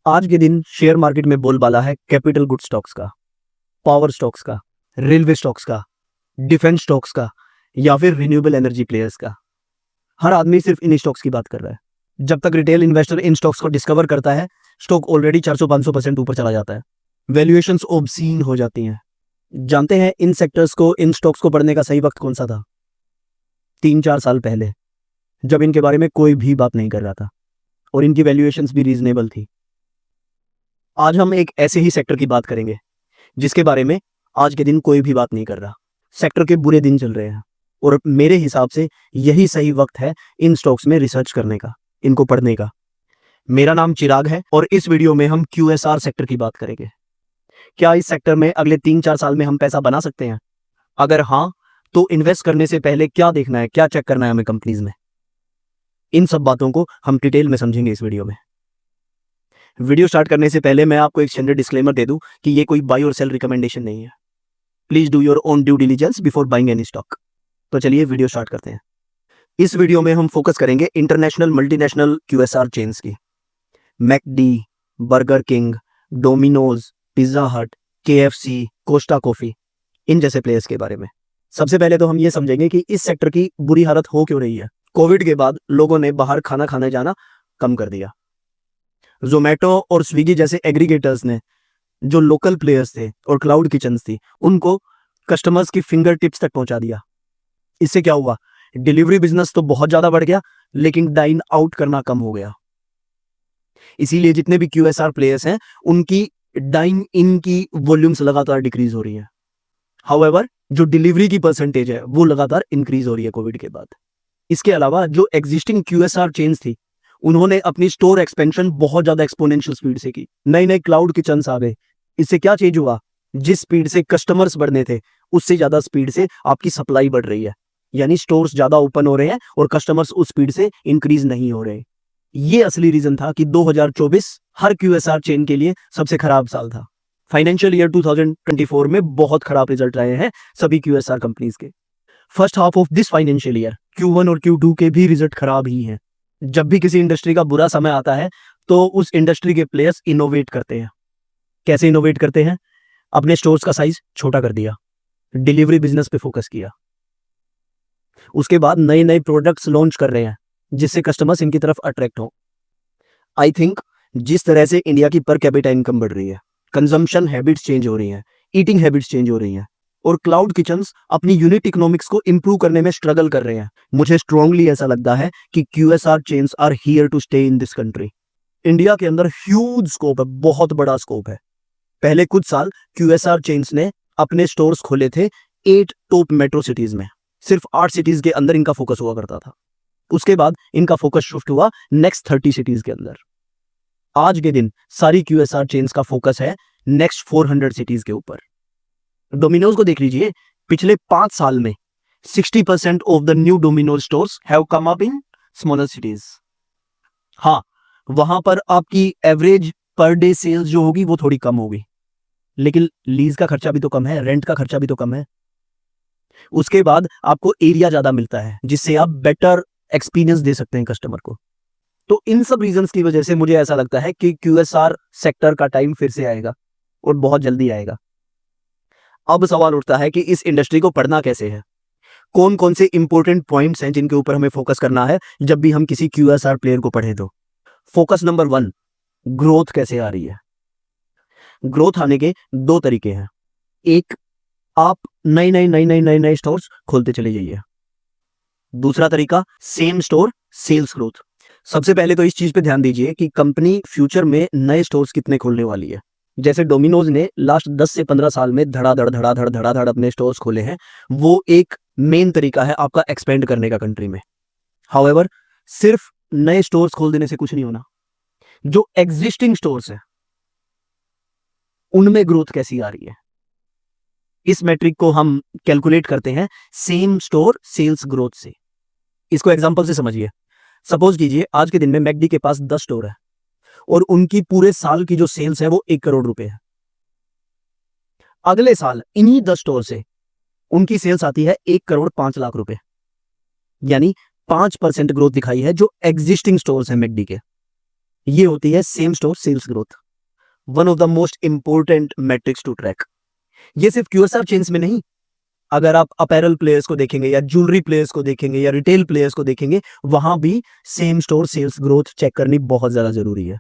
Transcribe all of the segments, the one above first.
आज के दिन शेयर मार्केट में बोलबाला है कैपिटल गुड स्टॉक्स का, पावर स्टॉक्स का, रेलवे स्टॉक्स का, डिफेंस स्टॉक्स का या फिर रिन्यूएबल एनर्जी प्लेयर्स का। हर आदमी सिर्फ इन स्टॉक्स की बात कर रहा है। जब तक रिटेल इन्वेस्टर इन स्टॉक्स को डिस्कवर करता है, स्टॉक ऑलरेडी 400-500% ऊपर चला जाता है। वैल्यूएशंस ऑब्सीन हो जाती हैं। जानते हैं इन सेक्टर्स को, इन स्टॉक्स को पढ़ने का सही वक्त कौन सा था? 3-4 साल पहले, जब इनके बारे में कोई भी बात नहीं कर रहा था और इनकी वैल्यूएशंस भी रीजनेबल थी। आज हम एक ऐसे ही सेक्टर की बात करेंगे जिसके बारे में आज के दिन कोई भी बात नहीं कर रहा। सेक्टर के बुरे दिन चल रहे हैं और मेरे हिसाब से यही सही वक्त है इन स्टॉक्स में रिसर्च करने का, इनको पढ़ने का। मेरा नाम चिराग है और इस वीडियो में हम QSR सेक्टर की बात करेंगे। क्या इस सेक्टर में अगले 3-4 साल में हम पैसा बना सकते हैं? अगर हाँ, तो इन्वेस्ट करने से पहले क्या देखना है, क्या चेक करना है हमें कंपनीज में? इन सब बातों को हम डिटेल में समझेंगे इस वीडियो में। वीडियो स्टार्ट करने से पहले मैं आपको एक स्टैंडर्ड डिस्क्लेमर दे दूं कि ये कोई बाय और सेल रिकमेंडेशन नहीं है। Please do your own due diligence before buying any stock. तो चलिए वीडियो स्टार्ट करते हैं। इस वीडियो में हम फोकस करेंगे इंटरनेशनल मल्टीनेशनल QSR चेन्स की। McD, burger king, Domino's, pizza हट, KFC, कोस्टा कॉफी, इन जैसे प्लेयर्स के बारे में। सबसे पहले तो हम ये समझेंगे कि इस सेक्टर की बुरी हालत हो क्यों रही है। कोविड के बाद लोगों ने बाहर खाना खाने जाना कम कर दिया। जोमेटो और स्विगी जैसे एग्रीगेटर्स ने, जो लोकल प्लेयर्स थे और क्लाउड किचन्स थी, उनको कस्टमर्स की फिंगर टिप्स तक पहुंचा दिया। इससे क्या हुआ? डिलीवरी बिजनेस तो बहुत ज्यादा बढ़ गया, लेकिन डाइन आउट करना कम हो गया। इसीलिए जितने भी QSR प्लेयर्स हैं, उनकी डाइन इन की वॉल्यूम्स लगातार डिक्रीज हो रही है। हाउएवर, जो डिलीवरी की परसेंटेज है वो लगातार इंक्रीज हो रही है कोविड के बाद। इसके अलावा जो एग्जिस्टिंग QSR चेन्स थी, उन्होंने अपनी स्टोर एक्सपेंशन बहुत ज्यादा एक्सपोनेंशियल स्पीड से की। नए नए क्लाउड किचन्स आ गए। इससे क्या चेंज हुआ? जिस स्पीड से कस्टमर्स बढ़ने थे, उससे ज्यादा स्पीड से आपकी सप्लाई बढ़ रही है। यानी स्टोर्स ज्यादा ओपन हो रहे हैं और कस्टमर्स उस स्पीड से इंक्रीज नहीं हो रहे। ये असली रीजन था कि 2024 हर QSR चेन के लिए सबसे खराब साल था। फाइनेंशियल ईयर 2024 में बहुत खराब रिजल्ट आए हैं सभी QSR कंपनीज के। First half of this financial year Q1 और Q2 के भी रिजल्ट खराब ही हैं। जब भी किसी इंडस्ट्री का बुरा समय आता है, तो उस इंडस्ट्री के प्लेयर्स इनोवेट करते हैं। कैसे इनोवेट करते हैं? अपने स्टोर्स का साइज छोटा कर दिया, डिलीवरी बिजनेस पे फोकस किया। उसके बाद नए नए प्रोडक्ट्स लॉन्च कर रहे हैं जिससे कस्टमर्स इनकी तरफ अट्रैक्ट हो। आई थिंक जिस तरह से इंडिया की पर कैपिटा इनकम बढ़ रही है, कंजम्पशन हैबिट्स चेंज हो रही हैं, ईटिंग हैबिट्स चेंज हो रही हैं और क्लाउड किचन्स अपनी यूनिट इकोनॉमिक्स को इंप्रूव करने में स्ट्रगल कर रहे हैं, मुझे स्ट्रांगली ऐसा लगता है कि QSR chains are here to stay in this country. India के अंदर ह्यूज स्कोप है, बहुत बड़ा स्कोप है। पहले कुछ साल QSR चेन्स ने अपने स्टोर्स खोले थे 8 टॉप मेट्रो सिटीज में। सिर्फ 8 सिटीज के अंदर इनका फोकस हुआ करता था। उसके बाद इनका फोकस शिफ्ट हुआ नेक्स्ट 30 सिटीज के अंदर। आज के दिन सारी QSR चेन्स का फोकस है नेक्स्ट 400 सिटीज के ऊपर। डोमिनोज को देख लीजिए, पिछले 5 साल में 60% of the new Domino's stores have come up in smaller cities. हाँ, वहां पर आपकी एवरेज पर डे सेल्स जो होगी वो थोड़ी कम होगी, लेकिन लीज का खर्चा भी तो कम है, रेंट का खर्चा भी तो कम है। उसके बाद आपको एरिया ज्यादा मिलता है जिससे आप बेटर एक्सपीरियंस दे सकते हैं कस्टमर को। तो इन सब रीजंस की वजह से मुझे ऐसा लगता है कि QSR सेक्टर का टाइम फिर से आएगा और बहुत जल्दी आएगा। अब सवाल उठता है कि इस इंडस्ट्री को पढ़ना कैसे है, कौन कौन से इंपॉर्टेंट पॉइंट्स हैं जिनके ऊपर हमें फोकस करना है जब भी हम किसी QSR प्लेयर को पढ़े। तो फोकस नंबर 1, ग्रोथ कैसे आ रही है। ग्रोथ आने के 2 तरीके हैं। एक, आप नए स्टोर्स खोलते चले जाइए। दूसरा तरीका, सेम स्टोर सेल्स ग्रोथ। सबसे पहले तो इस चीज पे ध्यान दीजिए कि कंपनी फ्यूचर में नए स्टोर्स कितने खोलने वाली है। जैसे डोमिनोज ने लास्ट 10 से 15 साल में धड़ाधड़ अपने स्टोर्स खोले हैं, वो एक मेन तरीका है आपका एक्सपेंड करने का कंट्री में। हाउएवर, सिर्फ नए स्टोर्स खोल देने से कुछ नहीं होना। जो एग्जिस्टिंग स्टोर्स है उनमें ग्रोथ कैसी आ रही है, इस मैट्रिक को हम कैलकुलेट करते हैं सेम स्टोर सेल्स ग्रोथ से। इसको एग्जांपल से समझिए। सपोज कीजिए आज के दिन में मैकडी के पास 10 स्टोर है और उनकी पूरे साल की जो सेल्स है वो 1 करोड़ रुपए है। अगले साल इन्हीं 10 स्टोर से उनकी सेल्स आती है 1 करोड़ 5 लाख रुपए, यानी 5% ग्रोथ दिखाई है जो एग्जिस्टिंग स्टोर्स है मैकडी के। ये होती है same store sales growth, one of the most important metrics to track. ये सिर्फ क्यूएसआर चेन्स में नहीं, अगर आप अपैरल प्लेयर्स को देखेंगे या ज्वेलरी प्लेयर्स को देखेंगे या रिटेल प्लेयर्स को देखेंगे, वहां भी same store sales growth check करनी बहुत ज्यादा जरूरी है।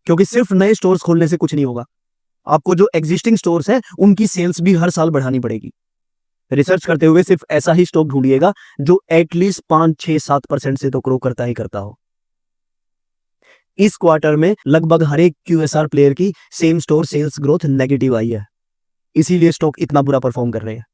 क्योंकि सिर्फ नए स्टोर्स खोलने से कुछ नहीं होगा, आपको जो एग्जिस्टिंग स्टोर्स हैं उनकी सेल्स भी हर साल बढ़ानी पड़ेगी। रिसर्च करते हुए सिर्फ ऐसा ही स्टॉक ढूंढिएगा जो एटलीस्ट 5-6-7% से तो ग्रो करता ही करता हो। इस क्वार्टर में लगभग हर एक क्यूएसआर प्लेयर की same store sales growth negative आई है, इसीलिए स्टॉक इतना बुरा परफॉर्म कर रहे हैं।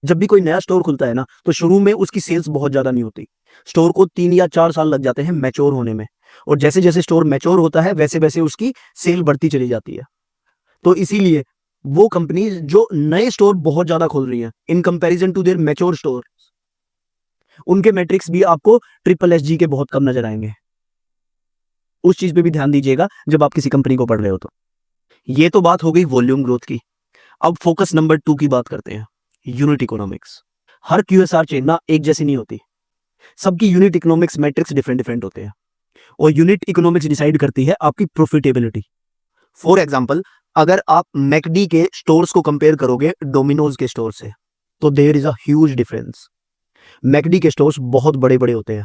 जब भी कोई नया स्टोर खुलता है ना, तो शुरू में उसकी सेल्स बहुत ज्यादा नहीं होती। स्टोर को 3 या 4 साल लग जाते हैं मैच्योर होने में, और जैसे जैसे स्टोर मैच्योर होता है वैसे वैसे उसकी सेल बढ़ती चली जाती है। तो इसीलिए वो कंपनी जो नए स्टोर बहुत ज्यादा खोल रही है in comparison to their mature store, उनके मैट्रिक्स भी आपको SSSG के बहुत कम नजर आएंगे। उस चीज पे भी ध्यान दीजिएगा जब आप किसी कंपनी को पढ़ रहे हो। तो ये तो बात हो गई वॉल्यूम ग्रोथ की। अब फोकस नंबर 2 की बात करते हैं, यूनिट इकोनॉमिक्स। हर क्यूएसआर चेन ना एक जैसी नहीं होती, सबकी unit economics matrix different different होते हैं, और यूनिट इकोनॉमिक्स डिसाइड करती है आपकी प्रॉफिटेबिलिटी। फॉर एग्जांपल, अगर आप मैकडी के स्टोर्स को कंपेयर करोगे डोमिनोज के स्टोर से, तो there is a huge difference. McD के स्टोर्स बहुत बड़े बड़े होते हैं,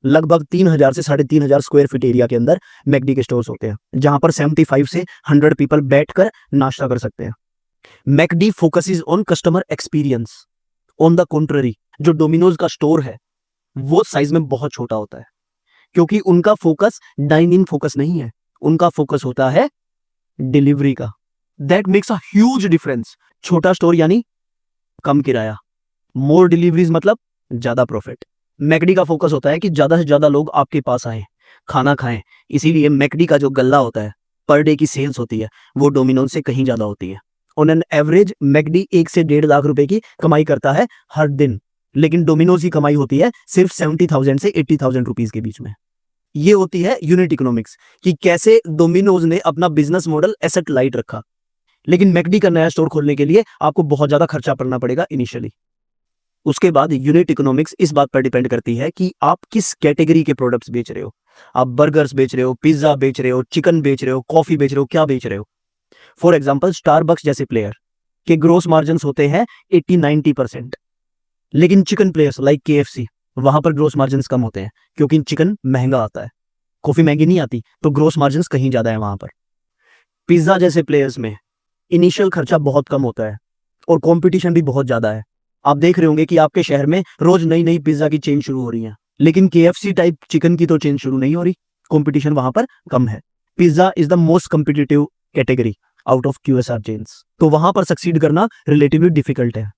लगभग 3000 से 3500 स्क्वायर फीट एरिया के अंदर मैकडी के स्टोर्स होते हैं, जहां पर 75 से 100 पीपल बैठकर नाश्ता कर सकते हैं। McD focuses on customer experience. On the contrary, जो डोमिनोज का स्टोर है वो साइज में बहुत छोटा होता है, क्योंकि उनका फोकस डाइन इन फोकस नहीं है, उनका फोकस होता है डिलीवरी का। That makes a huge difference. छोटा स्टोर यानी कम किराया, मोर डिलीवरीज मतलब ज्यादा प्रॉफिट। मैकडी का फोकस होता है कि ज्यादा से ज्यादा लोग आपके पास आए, खाना खाएं, इसीलिए मैकडी का जो गल्ला होता है, पर डे की सेल्स होती है, वो डोमिनोज से कहीं ज्यादा होती है। ऑन एन एवरेज मैकडी 1 से 1.5 लाख रुपए की कमाई करता है हर दिन, लेकिन डोमिनोज की कमाई होती है सिर्फ 70,000 से 80,000 रुपीज के बीच में। ये होती है यूनिट इकोनॉमिक्स, कि कैसे डोमिनोज ने अपना बिजनेस मॉडल एसेट लाइट रखा। लेकिन मैकडी का नया स्टोर खोलने के लिए आपको बहुत ज्यादा खर्चा पड़ना पड़ेगा इनिशियली। उसके बाद यूनिट इकोनॉमिक्स इस बात पर डिपेंड करती है कि आप किस कैटेगरी के प्रोडक्ट्स बेच रहे हो। आप बर्गर्स बेच रहे हो, पिज्जा बेच रहे हो, चिकन बेच रहे हो, कॉफी बेच रहे हो, क्या बेच रहे हो। फॉर एग्जाम्पल, स्टारबक्स जैसे प्लेयर के ग्रोस मार्जिन होते हैं 80-90%, लेकिन चिकन प्लेयर्स लाइक KFC, वहां पर ग्रोस मार्जिन कम होते हैं, क्योंकि चिकन महंगा आता है, कॉफी महंगी नहीं आती, तो ग्रोस मार्जिन कहीं ज्यादा है वहां पर। पिज्जा जैसे प्लेयर्स में इनिशियल खर्चा बहुत कम होता है और कंपटीशन भी बहुत ज्यादा है। आप देख रहे होंगे कि आपके शहर में रोज नई नई पिज्जा की चेन शुरू हो रही है, लेकिन KFC टाइप चिकन की तो चेन शुरू नहीं हो रही, कंपटीशन वहां पर कम है। Pizza is the most competitive category out of QSR chains, तो वहां पर सक्सीड करना रिलेटिवली डिफिकल्ट है।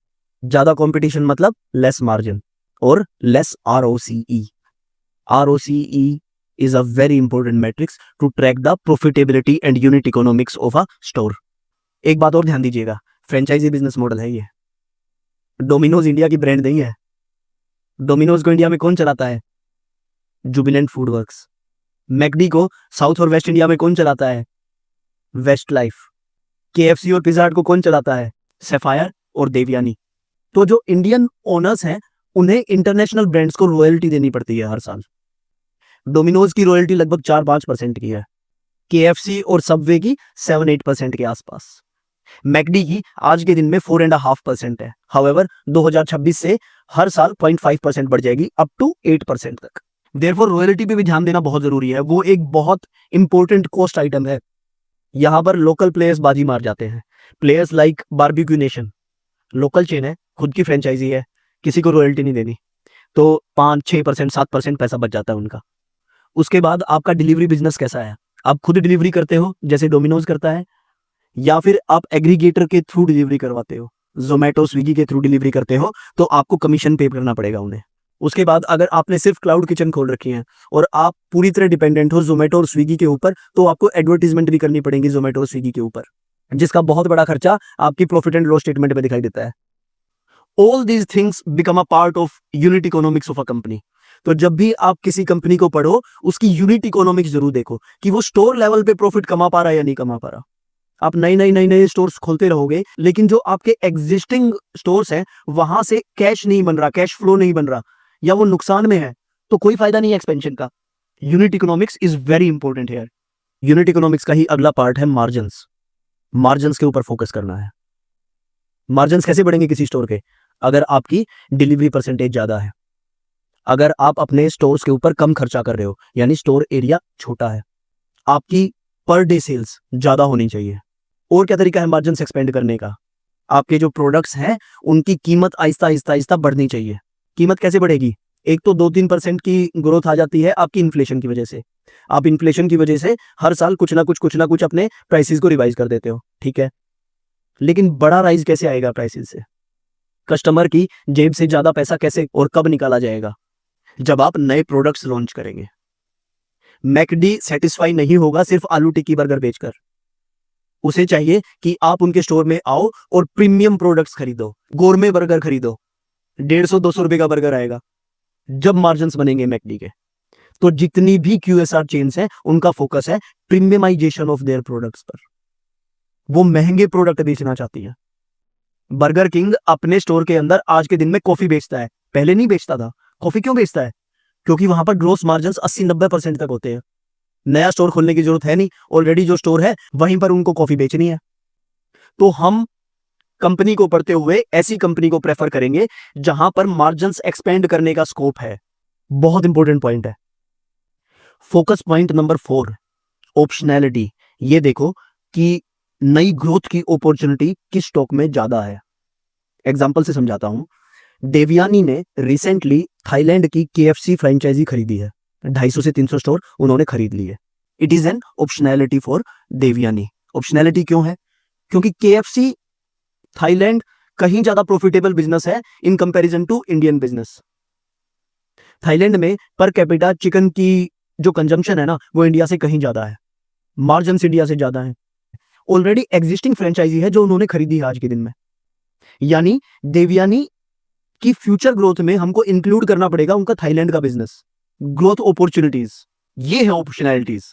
ज्यादा कंपटीशन मतलब लेस मार्जिन और less ROCE। ROCE is a very important metrics to track the profitability and unit economics of a store। एक बात और ध्यान दीजिएगा, फ्रेंचाइजी बिजनेस मॉडल है ये। डोमिनोज इंडिया की ब्रांड नहीं है। डोमिनोज को इंडिया में कौन चलाता है? जुबिलेंट फूड वर्क्स। मैकडी को साउथ और वेस्ट इंडिया में कौन चलाता है? वेस्ट लाइफ। KFC और पिज़्ज़ा हट को कौन चलाता है? सैफायर और देवयानी। तो जो इंडियन ओनर्स हैं उन्हें इंटरनेशनल ब्रांड्स को रॉयल्टी देनी पड़ती है हर साल। डोमिनोज की रॉयल्टी लगभग 4-5% की है, KFC और सबवे की 7-8% के आसपास। मैकडी की आज के दिन में 4.5% है। हाउएवर 2026 से हर साल 0.5% बढ़ जाएगी अप टू 8% तक। देयरफॉर रॉयल्टी पे भी ध्यान देना बहुत जरूरी है, वो एक बहुत इंपॉर्टेंट कॉस्ट आइटम है। यहां पर लोकल प्लेयर्स बाजी मार जाते हैं। Players like Barbeque Nation, local chain है, खुद की फ्रेंचाइजी है, किसी को रॉयल्टी नहीं देनी, तो 5-6%, 7% पैसा बच जाता है उनका। उसके बाद आपका डिलीवरी बिजनेस कैसा है? आप खुद डिलीवरी करते हो जैसे डोमिनोज करता है, या फिर आप एग्रीगेटर के थ्रू डिलीवरी करवाते हो, जोमेटो स्विगी के थ्रू डिलीवरी करते हो, तो आपको कमीशन पे करना पड़ेगा उन्हें। उसके बाद अगर आपने सिर्फ क्लाउड किचन खोल रखी है और आप पूरी तरह डिपेंडेंट हो जोमेटो और स्विगी के ऊपर, तो आपको एडवर्टीजमेंट भी करनी पड़ेगी जोमेटो और स्विगी के ऊपर, जिसका बहुत बड़ा खर्चा आपकी प्रॉफिट एंड लॉस स्टेटमेंट में दिखाई देता है। All these things become a part of unit economics of a company. तो जब भी आप किसी कंपनी को पढ़ो, उसकी यूनिट इकोनॉमिक्स जरूर देखो कि वो स्टोर लेवल पे प्रॉफिट कमा पा रहा है या नहीं कमा पा रहा। आप नए स्टोर्स खोलते रहोगे, लेकिन जो आपके एग्जिस्टिंग स्टोर्स हैं वहां से कैश नहीं बन रहा, कैश फ्लो नहीं बन रहा, या वो नुकसान में है, तो कोई फायदा नहीं है एक्सपेंशन का। Unit economics is very important here. Unit economics का ही अगला पार्ट है मार्जिन्स। मार्जिन्स के ऊपर फोकस करना है। मार्जिन्स कैसे बढ़ेंगे किसी स्टोर के? अगर आपकी डिलीवरी परसेंटेज ज्यादा है, अगर आप अपने स्टोर्स के ऊपर कम खर्चा कर रहे हो, यानी स्टोर एरिया छोटा है, आपकी पर डे सेल्स ज्यादा होनी चाहिए। और क्या तरीका है मार्जिन्स एक्सपेंड करने का? आपके जो प्रोडक्ट्स हैं उनकी कीमत आहिस्ता आहिस्ता आहिस्ता बढ़नी चाहिए। कीमत कैसे बढ़ेगी? एक तो 2-3% की ग्रोथ आ जाती है आपकी इन्फ्लेशन की वजह से। आप इन्फ्लेशन की वजह से हर साल कुछ ना कुछ अपने प्राइसेस को रिवाइज कर देते हो, ठीक है। लेकिन बड़ा राइज कैसे आएगा प्राइसेस से? कस्टमर की जेब से ज्यादा पैसा कैसे और कब निकाला जाएगा? जब आप नए प्रोडक्ट्स लॉन्च करेंगे। मैकडी सेटिस्फाई नहीं होगा सिर्फ आलू टिक्की बर्गर बेचकर। उसे चाहिए कि आप उनके स्टोर में आओ और प्रीमियम प्रोडक्ट्स खरीदो, गोरमे बर्गर खरीदो। 150-200 रुपए का बर्गर आएगा। जब मार्जिन्स बनेंगे मैकडी के, तो जितनी भी क्यूएसआर चेन्स हैं उनका फोकस है प्रीमियमाइजेशन ऑफ देयर प्रोडक्ट्स पर। वो महंगे प्रोडक्ट बेचना चाहती है। बर्गर किंग अपने स्टोर के अंदर आज के दिन में कॉफी बेचता है, पहले नहीं बेचता था। कॉफी क्यों बेचता है? क्योंकि वहां पर ग्रोस मार्जिन्स 80-90% तक होते हैं। नया स्टोर खोलने की जरूरत है नहीं, ऑलरेडी जो स्टोर है वहीं पर उनको कॉफी बेचनी है। तो हम कंपनी को पढ़ते हुए ऐसी कंपनी को प्रेफर करेंगे जहां पर मार्जिन्स एक्सपेंड करने का स्कोप है। बहुत इंपॉर्टेंट पॉइंट है। Focus point number 4, optionality. ये देखो कि नई ग्रोथ की अपॉर्चुनिटी किस स्टॉक में ज्यादा है। एग्जांपल से समझाता हूं। देवयानी ने रिसेंटली थाईलैंड की KFC फ्रेंचाइजी खरीदी है। 250 से 300 स्टोर उन्होंने खरीद लिए। It is an optionality for Devyani. Optionality क्यों है? क्योंकि KFC थाईलैंड कहीं ज्यादा प्रॉफिटेबल बिजनेस है in comparison to Indian business. Thailand में पर कैपिटा चिकन की जो कंजम्पशन है ना, वो इंडिया से कहीं ज्यादा है। मार्जिन्स इंडिया से ज्यादा है। ऑलरेडी एग्जिस्टिंग फ्रेंचाइजी है जो उन्होंने खरीदी है आज के दिन में। यानी देवयानी की फ्यूचर ग्रोथ में हमको इंक्लूड करना पड़ेगा उनका थाईलैंड का बिजनेस। ग्रोथ अपॉर्चुनिटीज, ये है ऑप्शनैलिटीज।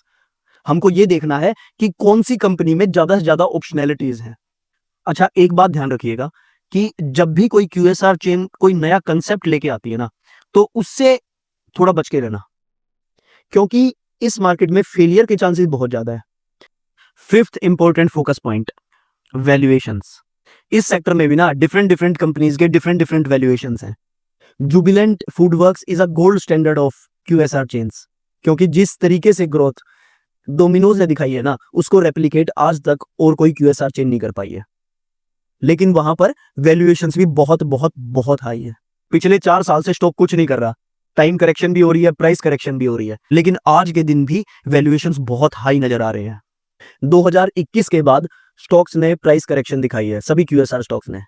हमको ये देखना है कि कौन सी कंपनी में ज्यादा से ज्यादा ऑप्शनैलिटीज हैं। अच्छा, एक बात ध्यान रखिएगा कि जब भी कोई QSR चेन कोई नया कंसेप्ट लेके आती है ना, तो उससे थोड़ा बच के रहना, क्योंकि इस मार्केट में फेलियर के चांसेस बहुत ज्यादा है। 5th important focus point, valuations. इस सेक्टर में भी ना डिफरेंट कंपनीज के डिफरेंट वैल्यूएशंस हैं। Jubilant FoodWorks is a gold standard of QSR chains, क्योंकि जिस तरीके से ग्रोथ डोमिनोज ने दिखाई है ना, उसको रेप्लिकेट आज तक और कोई QSR चेन नहीं कर पाई है। लेकिन वहां पर वैल्यूएशंस भी बहुत बहुत बहुत हाई है। पिछले 4 साल से स्टॉक कुछ नहीं कर रहा। टाइम करेक्शन भी हो रही है, प्राइस करेक्शन भी हो रही है, लेकिन आज के दिन भी वैल्यूएशंस बहुत हाई नजर आ रहे हैं। 2021 के बाद स्टॉक्स ने प्राइस करेक्शन दिखाई है, सभी QSR स्टॉक्स ने।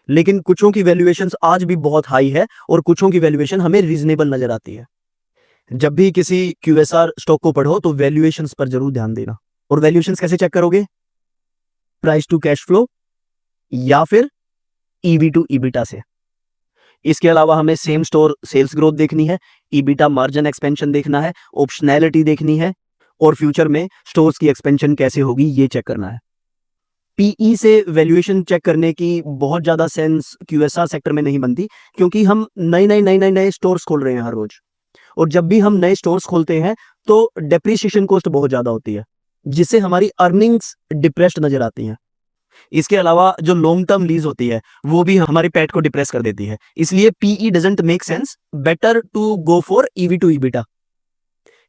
लेकिन कुछों की वैल्यूएशंस आज भी बहुत हाई है और कुछों की वैल्यूएशन हमें रीजनेबल नजर आती है। जब भी किसी QSR स्टॉक को पढ़ो तो वैल्यूएशंस पर जरूर ध्यान देना। और वैल्यूएशंस कैसे चेक करोगे? प्राइस टू कैश फ्लो या फिर EV टू EBITDA से। इसके अलावा हमें सेम स्टोर सेल्स ग्रोथ देखनी है, EBITDA मार्जिन एक्सपेंशन देखना है, ऑप्शनैलिटी देखनी है, और फ्यूचर में स्टोर्स की एक्सपेंशन कैसे होगी ये चेक करना है। PE से वैल्यूएशन चेक करने की बहुत ज्यादा सेंस QSR सेक्टर में नहीं बनती, क्योंकि हम नए स्टोर्स खोल रहे हैं हर रोज। और जब भी हम नए स्टोर्स खोलते हैं तो डेप्रिसिएशन कॉस्ट बहुत ज्यादा होती है, जिससे हमारी अर्निंग्स डिप्रेस्ड नजर आती हैं। इसके अलावा जो लॉन्ग टर्म लीज होती है वो भी हमारी पैट को डिप्रेस कर देती है। इसलिए PE doesn't make sense, better to go for EV to EBITDA।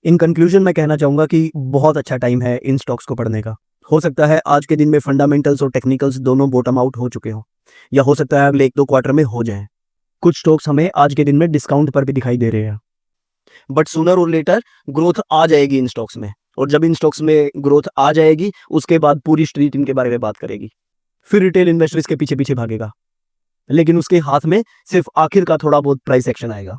In conclusion मैं कहना चाहूंगा कि बहुत अच्छा टाइम है इन स्टॉक्स को पढ़ने का। हो सकता है आज के दिन में फंडामेंटल्स और टेक्निकल्स दोनों बॉटम आउट हो चुके हो, या हो सकता है अगले 1-2 क्वार्टर में हो जाए। कुछ स्टॉक्स हमें आज के दिन में डिस्काउंट पर भी दिखाई दे रहे हैं, बट सूनर और लेटर ग्रोथ आ जाएगी इन स्टॉक्स में। और जब इन स्टॉक्स में ग्रोथ आ जाएगी उसके बाद पूरी स्ट्रीट इनके बारे में बात करेगी। फिर रिटेल इन्वेस्टर इसके पीछे पीछे भागेगा, लेकिन उसके हाथ में सिर्फ आखिर का थोड़ा बहुत प्राइस एक्शन आएगा।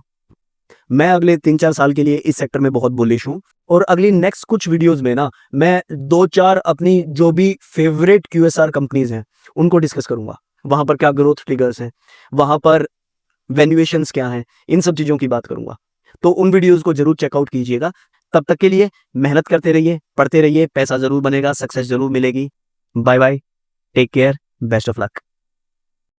मैं अगले 3-4 साल के लिए इस सेक्टर में बहुत बुलिश हूं, और अगली नेक्स्ट कुछ वीडियोस में ना मैं 2-4 अपनी जो भी फेवरेट QSR कंपनीज हैं उनको डिस्कस करूंगा। वहां पर क्या ग्रोथ फिगर्स हैं, वहां पर वैल्यूएशंस क्या हैं, इन सब चीजों की बात करूंगा। तो उन वीडियोस को जरूर चेकआउट कीजिएगा। तब तक के लिए मेहनत करते रहिए, पढ़ते रहिए, पैसा जरूर बनेगा, सक्सेस जरूर मिलेगी। Bye bye, take care, best of luck.